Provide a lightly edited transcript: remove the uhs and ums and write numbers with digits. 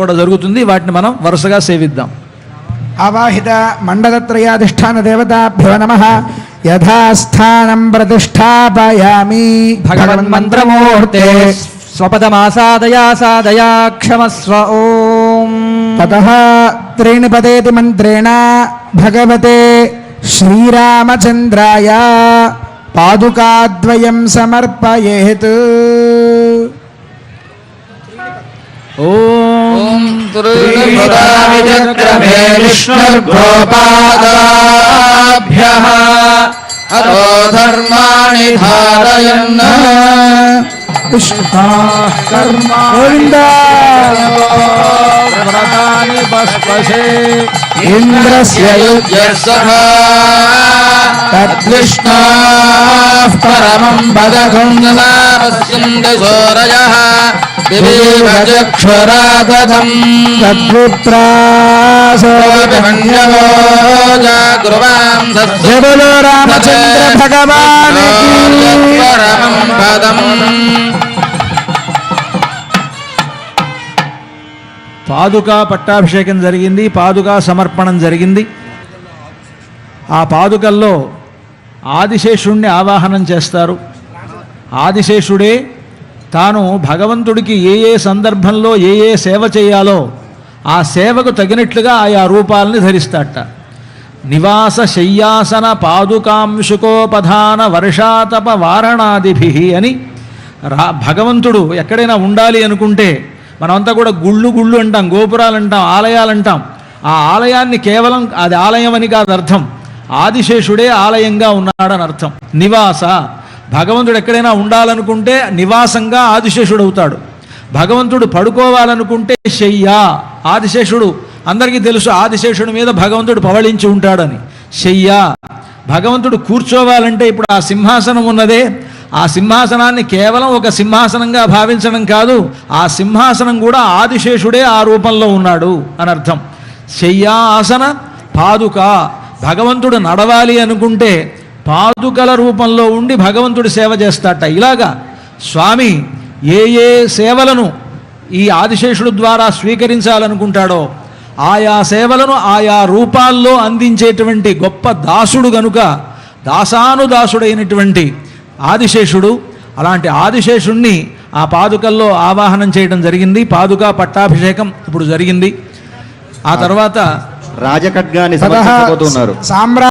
కూడా జరుగుతుంది. వాటిని మనం వరుసగా సేవిద్దాం. ఆవాహిత మండలత్రయాధిష్టాన దేవతాభ్యో నమః. యథాస్థానం ప్రతిష్టాపయామి. భగవన్మంత్రమూర్తే స్వపదమాసాదయా సాదయా క్షమస్వ. ఓం తతః త్రీణి పదేతి మంత్రేణ భగవతే శ్రీరామచంద్రాయ పాదుకాద్వయం సమర్పయేత్. ఓం త్రిపురావిచక్రమే విష్ణుర్గోపాదాభ్యః అతో ధర్మాణి ధారయన్ గోవింద వ్రతాని పస్పశే ఇంద్రస్య యుజ్యస్సః తద్విష్ణోః పరమం పదగుణాపశ్యంతి సూరయః దివీవ చక్షురాదధం తద్విప్రాసోభిమన్యవో జాగృవాం జయ బోలో రామచంద్ర భగవానికి. పరమం పదం. పాదుకా పట్టాభిషేకం జరిగింది. పాదుకా సమర్పణం జరిగింది. ఆ పాదుకల్లో ఆదిశేషుణ్ణి ఆవాహనం చేస్తారు. ఆదిశేషుడే తాను భగవంతుడికి ఏ ఏ సందర్భంలో ఏ ఏ సేవ చేయాలో ఆ సేవకు తగినట్లుగా ఆయా రూపాలని ధరిస్తాడట. నివాస శయ్యాసన పాదుకాంశుకోపధాన వర్షాతప వారణాదిభి అని భగవంతుడు ఎక్కడైనా ఉండాలి అనుకుంటే మనమంతా కూడా గుళ్ళు గుళ్ళు అంటాం, గోపురాలు అంటాం, ఆలయాలు అంటాం. ఆ ఆలయాన్ని కేవలం అది ఆలయం అని కాదు అర్థం. ఆదిశేషుడే ఆలయంగా ఉన్నాడని అర్థం. నివాస భగవంతుడు ఎక్కడైనా ఉండాలనుకుంటే నివాసంగా ఆదిశేషుడు అవుతాడు. భగవంతుడు పడుకోవాలనుకుంటే శయ్య ఆదిశేషుడు. అందరికీ తెలుసు ఆదిశేషుడి మీద భగవంతుడు పవళించి ఉంటాడని. శయ్య భగవంతుడు కూర్చోవాలంటే ఇప్పుడు ఆ సింహాసనం ఉన్నదే, ఆ సింహాసనాన్ని కేవలం ఒక సింహాసనంగా భావించడం కాదు, ఆ సింహాసనం కూడా ఆదిశేషుడే ఆ రూపంలో ఉన్నాడు అని అర్థం. శయ్యాసన పాదుక భగవంతుడు నడవాలి అనుకుంటే పాదుకల రూపంలో ఉండి భగవంతుడి సేవ చేస్తాట. ఇలాగా స్వామి ఏ ఏ సేవలను ఈ ఆదిశేషుడు ద్వారా స్వీకరించాలనుకుంటాడో ఆయా సేవలను ఆయా రూపాల్లో అందించేటువంటి గొప్ప దాసుడు గనుక దాసానుదాసుడైనటువంటి ఆదిశేషుడు. అలాంటి ఆదిశేషుణ్ణి ఆ పాదుకల్లో ఆవాహనం చేయడం జరిగింది. పాదుకా పట్టాభిషేకం ఇప్పుడు జరిగింది. ఆ తర్వాత రాజఖడ్గాన్ని సమర్పించబోతున్నారు.